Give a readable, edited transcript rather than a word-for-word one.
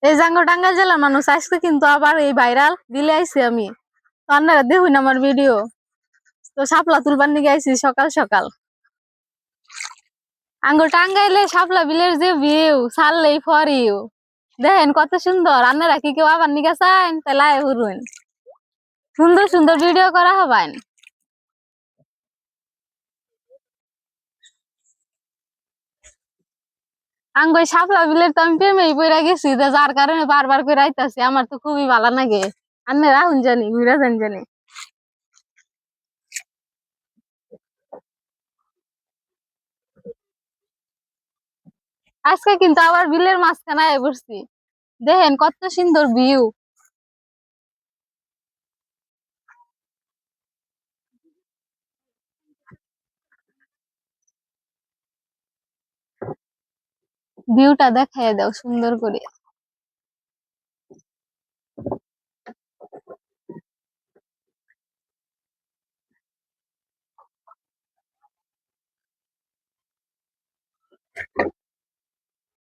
এই টাঙ্গাইল জেলার মানুষ আজকে কিন্তু আবার এই ভাইরাল দিলে আইছি আমি। তো আপনারা দেখুন আমার ভিডিও। তো শাপলা তুলবার নিয়ে আইছি সকাল সকাল। টাঙ্গাইলে শাপলা বিলের যে ভিউ ছাড়লেই ফর ইউ। দেখেন কত সুন্দর। আপনারা কি কেউ আবার নিয়ে চান তাহলে আয় হুরুন। সুন্দর সুন্দর ভিডিও করা হবেন। ওই শাপলা বিলের তো আমি প্রেমেই পড়ে গেছি, যার কারণে বারবার করে আইতাছি। আমার তো খুবই ভালো লাগে। আপনারা আহুন জানি ঘুরে যান জানি। আজকে কিন্তু আবার বিলের মাঝখানে আয় বসছি। দেখেন কত সুন্দর ভিউ। ভিউটা দেখাই দাও সুন্দর করে।